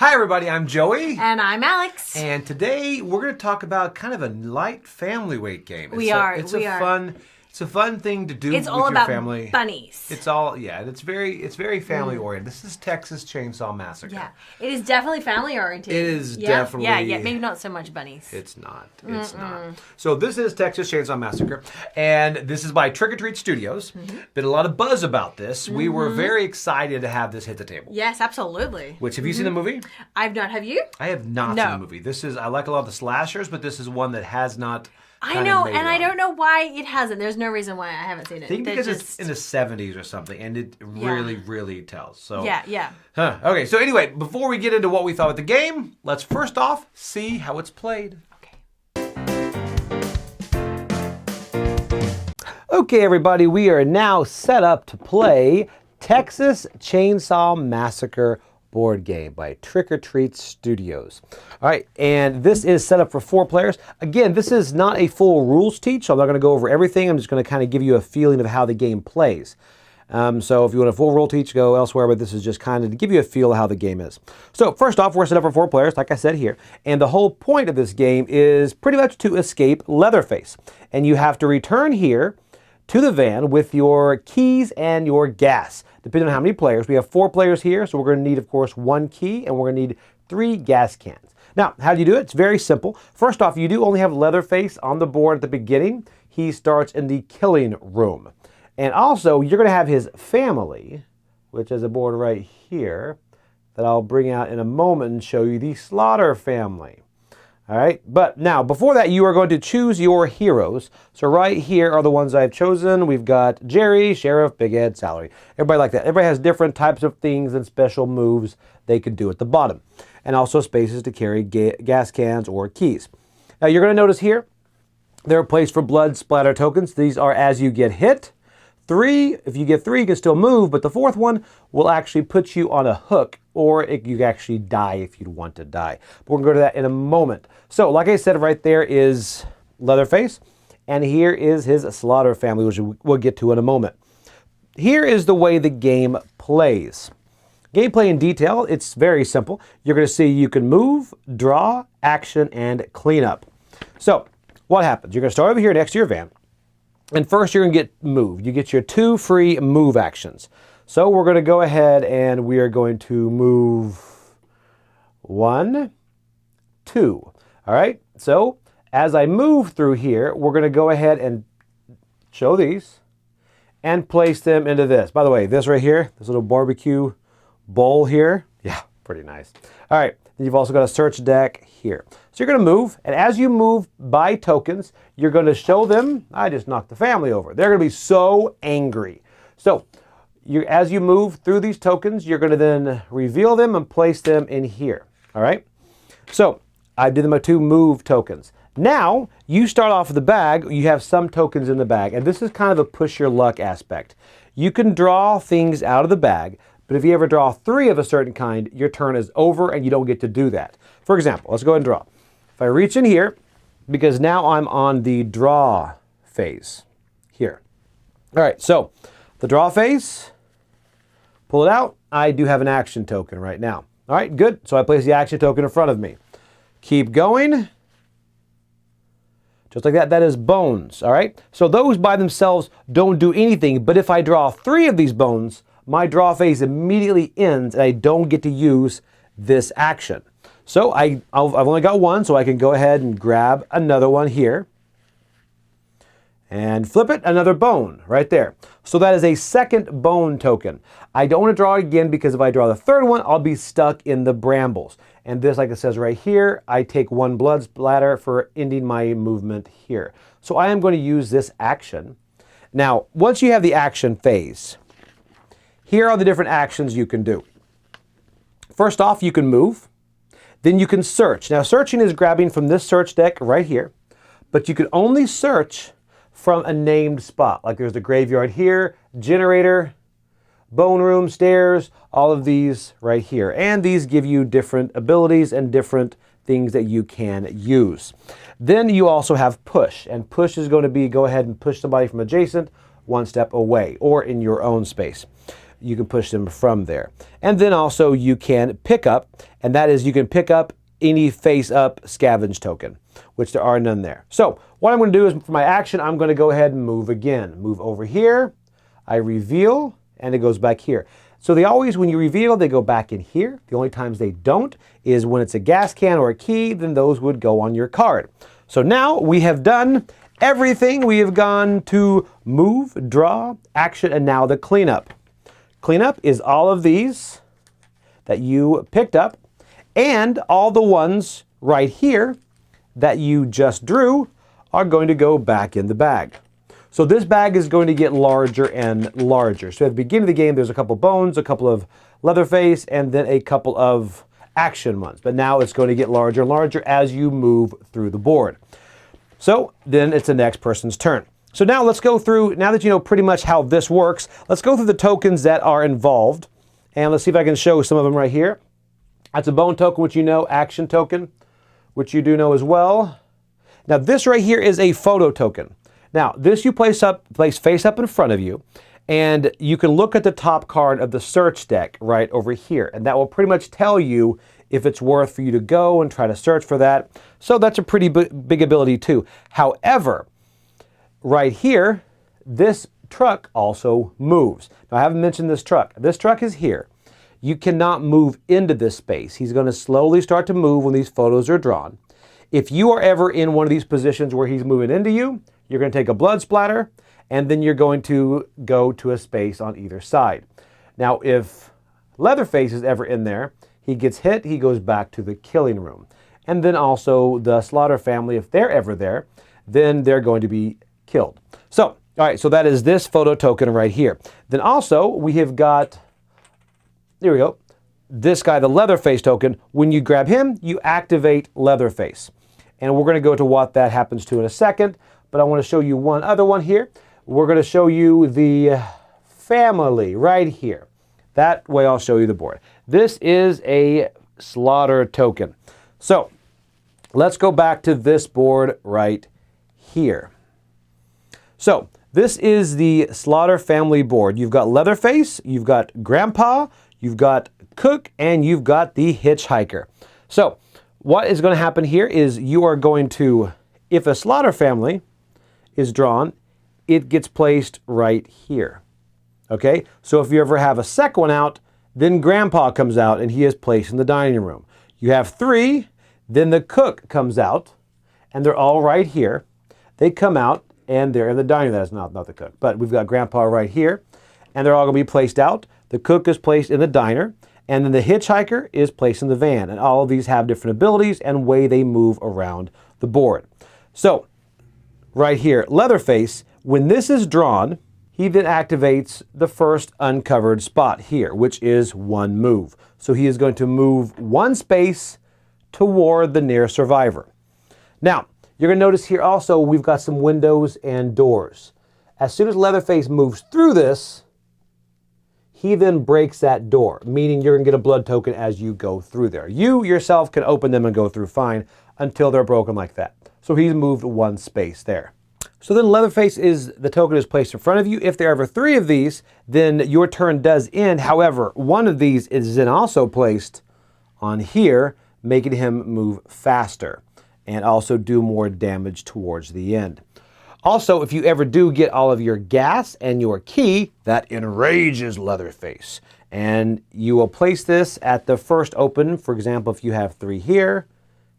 Hi everybody, I'm Joey. And I'm Alex. And today we're going to talk about kind of a light family weight game. It's a fun thing to do with your family. It's all about bunnies. It's very family oriented. This is Texas Chainsaw Massacre. Yeah, it is definitely family oriented. It is definitely. Yeah, maybe not so much bunnies. It's not. So this is Texas Chainsaw Massacre, and this is by Trick or Treat Studios. Been a lot of buzz about this. We were very excited to have this hit the table. Yes, absolutely. Which, have you seen the movie? I've not. Have you? I have not seen the movie. I like a lot of the slashers, but this is one that has not. I know, and I don't know why it hasn't. There's no reason why I haven't seen it. I think because it's in the 70s or something, and it really tells. So yeah. Okay, so anyway, before we get into what we thought of the game, let's first off see how it's played. Okay, everybody, we are now set up to play Texas Chainsaw Massacre board game by Trick or Treat Studios. All right, and this is set up for 4 players. Again, this is not a full rules teach, so I'm not going to go over everything. I'm just going to kind of give you a feeling of how the game plays. So if you want a full rule teach, go elsewhere, but this is just kind of to give you a feel of how the game is. So first off, we're set up for 4 players, like I said here, and the whole point of this game is pretty much to escape Leatherface. And you have to return here to the van with your keys and your gas, depending on how many players. We have 4 players here, so we're going to need, of course, 1 key, and we're going to need 3 gas cans. Now, how do you do it? It's very simple. First off, you do only have Leatherface on the board at the beginning. He starts in the killing room. And also, you're going to have his family, which is a board right here, that I'll bring out in a moment and show you the slaughter family. All right, but now before that, you are going to choose your heroes. So right here are the ones I've chosen. We've got Jerry, Sheriff, Big Ed, Salary. Everybody like that. Everybody has different types of things and special moves they could do at the bottom. And also spaces to carry gas cans or keys. Now you're going to notice here, there are places for blood splatter tokens. These are as you get hit. 3, if you get 3, you can still move, but the 4th one will actually put you on a hook, or you can actually die if you'd want to die. But we're going to go to that in a moment. So, like I said, right there is Leatherface, and here is his slaughter family, which we'll get to in a moment. Here is the way the game plays. Gameplay in detail, it's very simple. You're going to see you can move, draw, action, and clean up. So, what happens? You're going to start over here next to your van. And first you're going to get moved. You get your 2 free move actions. So we're going to go ahead and we are going to move 1, 2. All right. So as I move through here, we're going to go ahead and show these and place them into this. By the way, this right here, this little barbecue bowl here. Yeah, pretty nice. All right. Then you've also got a search deck here. So you're going to move, and as you move by tokens, you're going to show them, I just knocked the family over. They're going to be so angry. So as you move through these tokens, you're going to then reveal them and place them in here. All right? So I did them with 2 move tokens. Now, you start off with the bag. You have some tokens in the bag, and this is kind of a push your luck aspect. You can draw things out of the bag, but if you ever draw 3 of a certain kind, your turn is over and you don't get to do that. For example, let's go ahead and draw. If I reach in here, because now I'm on the draw phase here. All right, so the draw phase, pull it out. I do have an action token right now. All right, good. So I place the action token in front of me. Keep going. Just like that, that is bones, all right? So those by themselves don't do anything, but if I draw 3 of these bones, my draw phase immediately ends and I don't get to use this action. So I've only got 1, so I can go ahead and grab another one here and flip it, another bone right there. So that is a second bone token. I don't want to draw it again because if I draw the 3rd one, I'll be stuck in the brambles. And this, like it says right here, I take 1 blood splatter for ending my movement here. So I am going to use this action. Now, once you have the action phase, here are the different actions you can do. First off, you can move. Then you can search. Now, searching is grabbing from this search deck right here, but you can only search from a named spot. Like there's the graveyard here, generator, bone room, stairs, all of these right here. And these give you different abilities and different things that you can use. Then you also have push, and push is going to be go ahead and push somebody from adjacent 1 step away or in your own space. you can push them from there. And then also you can pick up, and that is you can pick up any face-up scavenge token, which there are none there. So what I'm going to do is for my action, I'm going to go ahead and move again. Move over here, I reveal, and it goes back here. So they always, when you reveal, they go back in here. The only times they don't is when it's a gas can or a key, then those would go on your card. So now we have done everything. We have gone to move, draw, action, and now the cleanup. Cleanup is all of these that you picked up and all the ones right here that you just drew are going to go back in the bag. So this bag is going to get larger and larger. So at the beginning of the game, there's a couple bones, a couple of Leatherface, and then a couple of action ones. But now it's going to get larger and larger as you move through the board. So then it's the next person's turn. So now let's go through, now that you know pretty much how this works, let's go through the tokens that are involved. And let's see if I can show some of them right here. That's a bone token, which you know, action token, which you do know as well. Now this right here is a photo token. Now this you place face up in front of you, and you can look at the top card of the search deck right over here, and that will pretty much tell you if it's worth for you to go and try to search for that. So that's a pretty big ability too. However, right here, this truck also moves. Now I haven't mentioned this truck. This truck is here. You cannot move into this space. He's going to slowly start to move when these photos are drawn. If you are ever in one of these positions where he's moving into you, you're going to take a blood splatter, and then you're going to go to a space on either side. Now, if Leatherface is ever in there, he gets hit, he goes back to the killing room. And then also the Slaughter family, if they're ever there, then they're going to be killed. So, all right, so that is this photo token right here. Then also, we have got, there we go, this guy, the Leatherface token. When you grab him, you activate Leatherface. And we're going to go to what that happens to in a second, but I want to show you one other one here. We're going to show you the family right here. That way I'll show you the board. This is a Slaughter token. So let's go back to this board right here. So this is the Slaughter family board. You've got Leatherface, you've got Grandpa, you've got Cook, and you've got the Hitchhiker. So what is going to happen here is you are going to, if a Slaughter family is drawn, it gets placed right here. Okay, so if you ever have a second one out, then Grandpa comes out and he is placed in the dining room. You have three, then the Cook comes out, and they're all right here. They come out and they're in the dining room. That's not the Cook, but we've got Grandpa right here, and they're all going to be placed out. The Cook is placed in the diner, and then the Hitchhiker is placed in the van. And all of these have different abilities and way they move around the board. So right here, Leatherface, when this is drawn, he then activates the first uncovered spot here, which is one move. So he is going to move one space toward the near survivor. Now, you're going to notice here also we've got some windows and doors. As soon as Leatherface moves through this, he then breaks that door, meaning you're going to get a blood token as you go through there. You yourself can open them and go through fine until they're broken like that. So he's moved one space there. So then Leatherface is, the token is placed in front of you. If there are ever three of these, then your turn does end. However, one of these is then also placed on here, making him move faster and also do more damage towards the end. Also, if you ever do get all of your gas and your key, that enrages Leatherface. And you will place this at the first open. For example, if you have three here,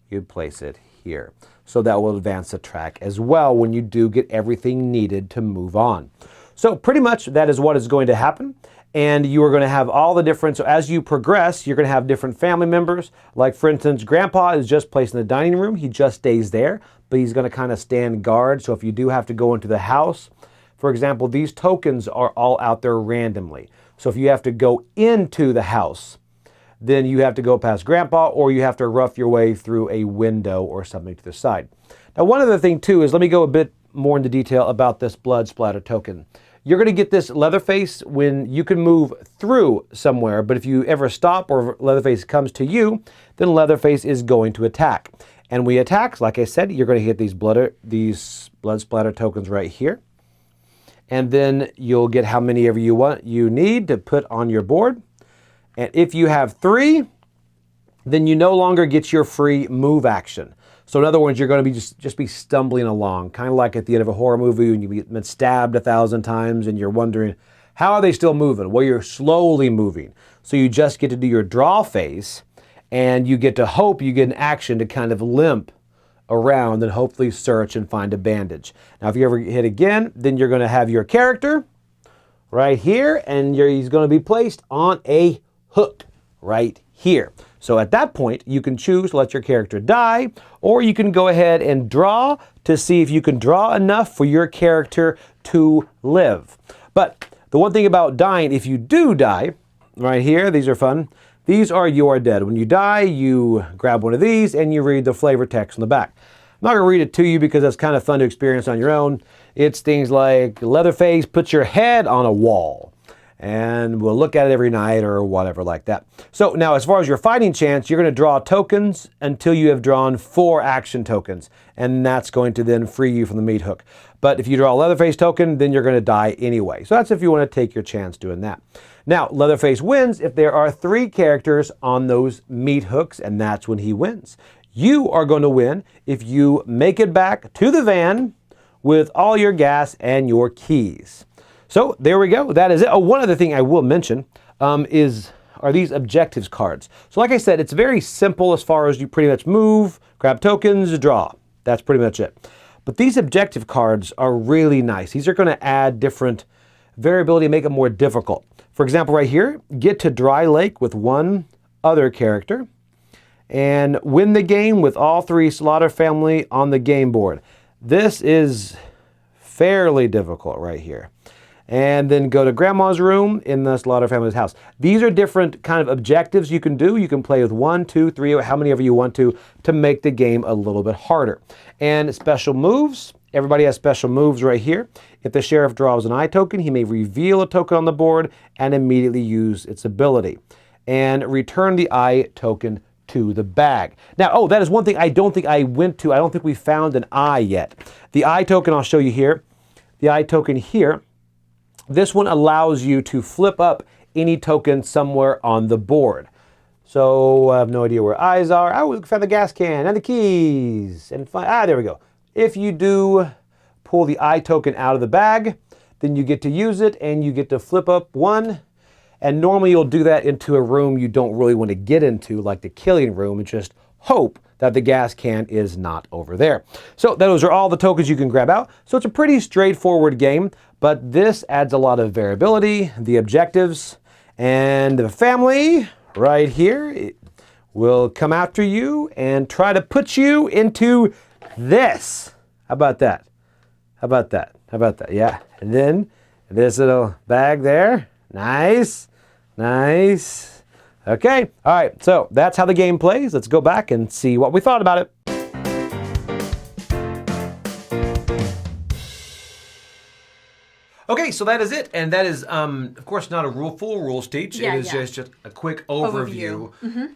you'd place it here. So that will advance the track as well when you do get everything needed to move on. So pretty much that is what is going to happen. And you are going to have all the different, so as you progress, you're going to have different family members. Like for instance, Grandpa is just placed in the dining room. He just stays there, but he's going to kind of stand guard. So if you do have to go into the house, for example, these tokens are all out there randomly. So if you have to go into the house, then you have to go past Grandpa, or you have to rough your way through a window or something to the side. Now, one other thing too is, let me go a bit more into detail about this blood splatter token. You're going to get this Leatherface when you can move through somewhere, but if you ever stop or Leatherface comes to you, then Leatherface is going to attack. And when he attacks, like I said, you're going to hit these blood splatter tokens right here. and then you'll get how many ever you need to put on your board. And if you have 3, then you no longer get your free move action. So in other words, you're going to be just be stumbling along, kind of like at the end of a horror movie when you've been stabbed 1,000 times and you're wondering, how are they still moving? Well, you're slowly moving. So you just get to do your draw phase, and you get to hope you get an action to kind of limp around and hopefully search and find a bandage. Now, if you ever hit again, then you're going to have your character right here, and he's going to be placed on a hook right here. So at that point, you can choose to let your character die, or you can go ahead and draw to see if you can draw enough for your character to live. But the one thing about dying, if you do die, right here, these are fun. These are your dead. When you die, you grab one of these and you read the flavor text on the back. I'm not going to read it to you because that's kind of fun to experience on your own. It's things like, Leatherface, put your head on a wall, and we'll look at it every night or whatever like that. So now, as far as your fighting chance, you're going to draw tokens until you have drawn 4 action tokens, and that's going to then free you from the meat hook. But if you draw a Leatherface token, then you're going to die anyway. So that's if you want to take your chance doing that. Now, Leatherface wins if there are 3 characters on those meat hooks, and that's when he wins. You are going to win if you make it back to the van with all your gas and your keys. So there we go. That is it. Oh, one other thing I will mention are these objectives cards. So like I said, it's very simple as far as you pretty much move, grab tokens, draw. That's pretty much it. But these objective cards are really nice. These are going to add different variability and make it more difficult. For example, right here, get to Dry Lake with 1 other character and win the game with all 3 Slaughter family on the game board. This is fairly difficult right here. And then go to Grandma's room in the Slaughter family's house. These are different kind of objectives you can do. You can play with 1, 2, 3, or how many ever you want to make the game a little bit harder. And special moves. Everybody has special moves right here. If the sheriff draws an eye token, he may reveal a token on the board and immediately use its ability. And return the eye token to the bag. Now, oh, that is one thing I don't think I went to. I don't think we found an eye yet. The eye token I'll show you here. The eye token here. This one allows you to flip up any token somewhere on the board. So I have no idea where eyes are. I will find the gas can and the keys. And find, there we go. If you do pull the eye token out of the bag, then you get to use it and you get to flip up 1. And normally you'll do that into a room you don't really want to get into, like the killing room, and just hope that the gas can is not over there. So those are all the tokens you can grab out. So it's a pretty straightforward game, but this adds a lot of variability, the objectives, and the family right here will come after you and try to put you into this. How about that? How about that? How about that? Yeah. And then this little bag there. Nice. Nice. Okay, all right, so that's how the game plays. Let's go back and see what we thought about it. Okay, so that is it, and that is, of course, not a full rules teach. Yeah, it is just a quick overview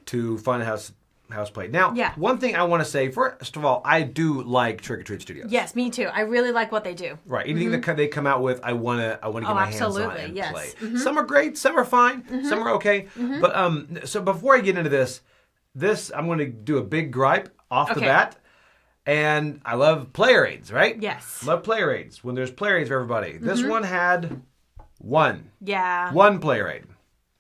to find out how it's played. Now, one thing I want to say, first of all, I do like Trick or Treat Studios. Yes, me too. I really like what they do. Right. Anything that they come out with, I want to get my hands on and play. Mm-hmm. Some are great, some are fine, some are okay. But so before I get into this I'm going to do a big gripe off the bat. And I love player aids, right? Yes. Love player aids. When there's player aids for everybody. This one had 1. Yeah. 1 player aid.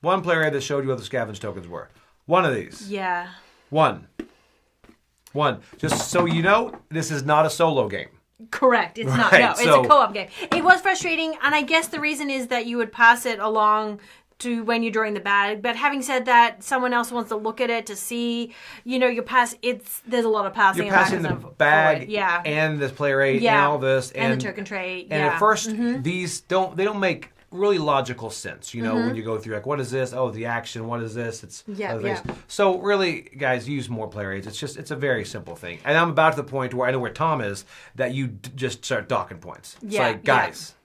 1 player aid that showed you what the scavenge tokens were. 1 of these. Yeah. 1. Just so you know, this is not a solo game. Correct. It's not. No, it's a co-op game. It was frustrating, and I guess the reason is that you would pass it along to when you're drawing the bag. But having said that, someone else wants to look at it to see, you pass. There's a lot of passing. You're passing the bag, and this player aid, and all this, and the token tray. And at first, these don't make really logical sense, when you go through, like, what is this? Oh, the action. What is this? It's other things. So really, guys, use more player aids. It's a very simple thing. And I'm about to the point where I know where Tom is, that you just start docking points. It's like, guys,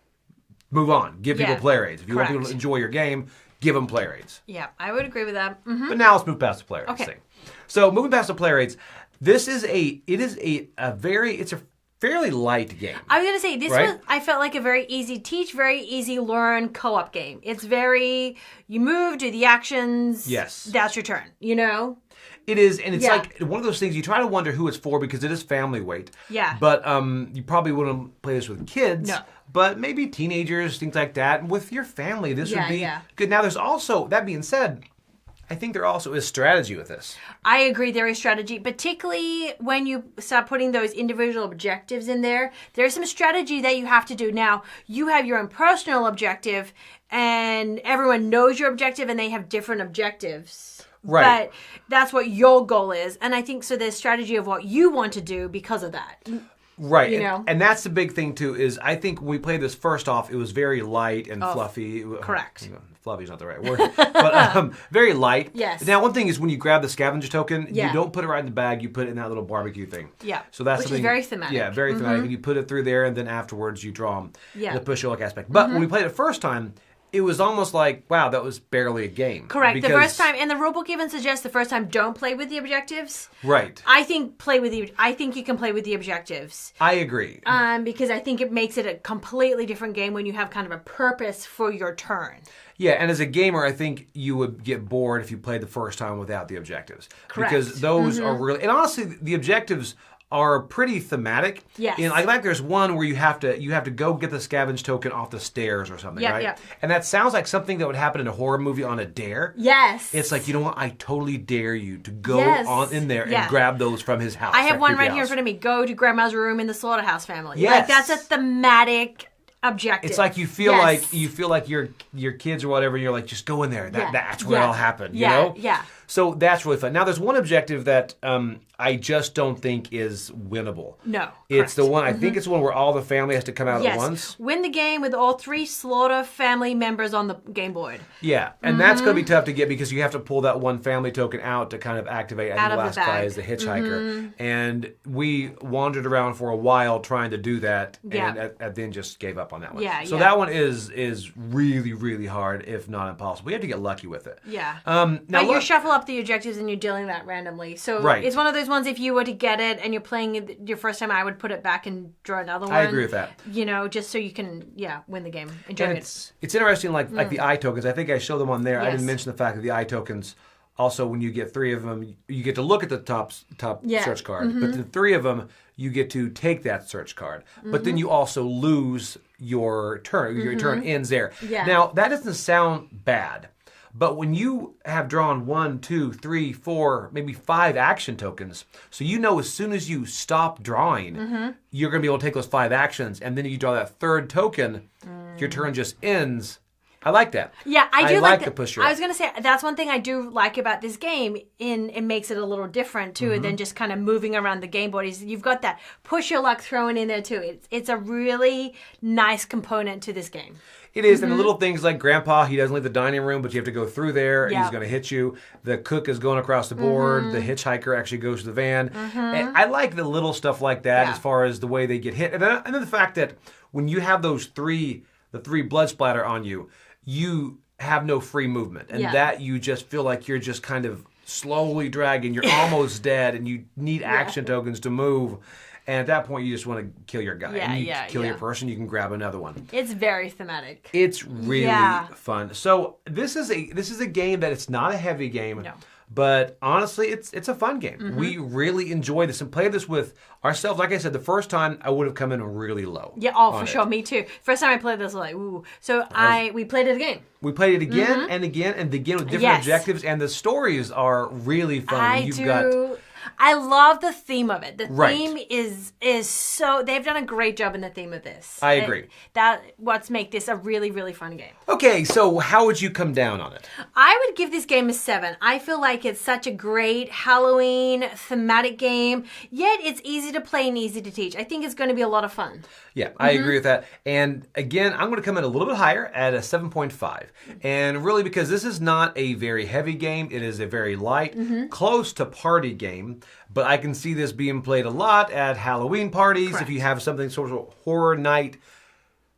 move on. Give people player aids. If you want people to enjoy your game, give them player aids. Yeah, I would agree with that. But now let's move past the player aids thing. So moving past the player aids, it's a fairly light game. I was going to say, this was, I felt like a very easy teach, very easy learn co-op game. It's very, you move, do the actions. Yes. That's your turn, you know? It is, and it's like one of those things you try to wonder who it's for because it is family weight. Yeah. But you probably wouldn't play this with kids. No. But maybe teenagers, things like that. And with your family, this would be good. Now, there's also, that being said, I think there also is strategy with this. I agree, there is strategy, particularly when you start putting those individual objectives in there. There's some strategy that you have to do. Now, you have your own personal objective, and everyone knows your objective, and they have different objectives. Right. But that's what your goal is. And I think so there's strategy of what you want to do because of that. Right. You know? And that's the big thing, too, is I think when we played this first off, it was very light and fluffy. Correct. Fluffy is not the right word. But very light. Yes. Now, one thing is when you grab the scavenger token, you don't put it right in the bag. You put it in that little barbecue thing. Yeah. So that's Which is very thematic. Yeah, very thematic. And you put it through there, and then afterwards you draw them. Yeah. The push-your-luck aspect. But when we played it first time, it was almost like, wow, that was barely a game. Correct. The first time, and the rulebook even suggests the first time don't play with the objectives. Right. I think you can play with the objectives. I agree. Because I think it makes it a completely different game when you have kind of a purpose for your turn. Yeah, and as a gamer, I think you would get bored if you played the first time without the objectives. Correct. Because those are really, and honestly, the objectives are pretty thematic. Yes. And I like there's one where you have to go get the scavenge token off the stairs or something, right? Yeah. And that sounds like something that would happen in a horror movie on a dare. Yes. It's like, you know what? I totally dare you to go on in there and grab those from his house. I have one right here in front of me. Go to grandma's room in the slaughterhouse family. Yes. Like that's a thematic objective. It's like you feel like your kids or whatever, and you're like, just go in there. That's where it'll happen. You know? Yeah. So that's really fun. Now, there's one objective that I just don't think is winnable. No. It's the one, I think it's the one where all the family has to come out at once. Win the game with all 3 slaughter family members on the game board. Yeah, and that's going to be tough to get because you have to pull that one family token out to kind of activate. Out the of last the bag. guy is the hitchhiker. And we wandered around for a while trying to do that, and then just gave up on that one. So that one is really, really hard, if not impossible. We have to get lucky with it. Yeah. Now but you shuffle up the objectives and you're dealing that randomly. So it's one of those ones, if you were to get it and you're playing it your first time, I would put it back and draw another one. I agree with that. You know, just so you can, win the game. Enjoy it. It's interesting, like the eye tokens. I think I showed them on there. Yes. I didn't mention the fact that the eye tokens, also when you get 3 of them, you get to look at the top search card. But the 3 of them, you get to take that search card. But then you also lose your turn. Your turn ends there. Yeah. Now, that doesn't sound bad. But when you have drawn 1, 2, 3, 4, maybe 5 action tokens, so you know as soon as you stop drawing, you're going to be able to take those 5 actions, and then you draw that 3rd token, your turn just ends. I like that. Yeah, I do like the push your I was going to say, that's one thing I do like about this game. It makes it a little different, too, than just kind of moving around the game board. You've got that push your luck thrown in there, too. It's a really nice component to this game. It is, and the little things like Grandpa, he doesn't leave the dining room, but you have to go through there, and he's going to hit you. The cook is going across the board. The hitchhiker actually goes to the van. And I like the little stuff like that as far as the way they get hit. And then the fact that when you have the 3 blood splatter on you, you have no free movement. And that you just feel like you're just kind of slowly dragging. You're almost dead, and you need action tokens to move. And at that point, you just want to kill your guy. And you kill your person, you can grab another one. It's very thematic. It's really fun. So this is a game that it's not a heavy game. No. But honestly, it's a fun game. We really enjoy this and play this with ourselves. Like I said, the first time I would have come in really low. Yeah, for sure. Me too. First time I played this, I was like, ooh. So we played it again. We played it again and again and again with different objectives, and the stories are really fun. I love the theme of it. The theme is so, they've done a great job in the theme of this. I agree. That's what's make this a really, really fun game. Okay, so how would you come down on it? I would give this game a 7. I feel like it's such a great Halloween thematic game, yet it's easy to play and easy to teach. I think it's going to be a lot of fun. Yeah, I agree with that. And again, I'm going to come in a little bit higher at a 7.5. And really because this is not a very heavy game. It is a very light, close to party game. But I can see this being played a lot at Halloween parties. Correct. If you have something sort of horror night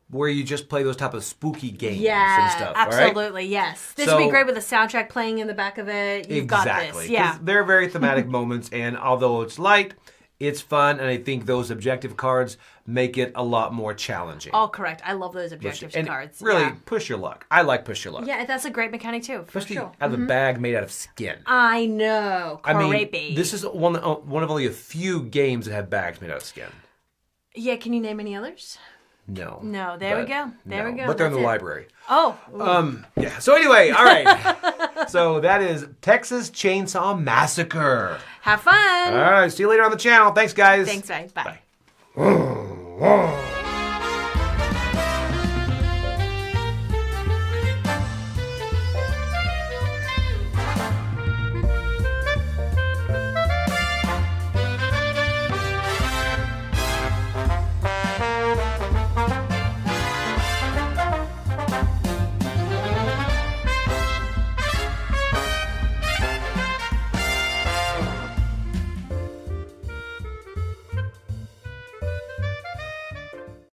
where you just play those type of spooky games and stuff. Absolutely, all right? yes. This would be great with a soundtrack playing in the back of it. You've got this. Yeah. They're very thematic moments, and although it's light, It's fun, and I think those objective cards make it a lot more challenging. Oh, correct. I love those objective cards. Really, push your luck. I like push your luck. Yeah, that's a great mechanic too, for Especially sure. out of a bag made out of skin. I know. Creepy. This is one of only a few games that have bags made out of skin. Yeah, can you name any others? No. No, there we go. There we go. But they're in the library. Oh. Yeah. So anyway, all right. So that is Texas Chainsaw Massacre. Have fun. All right. See you later on the channel. Thanks, guys. Thanks, bye. Bye.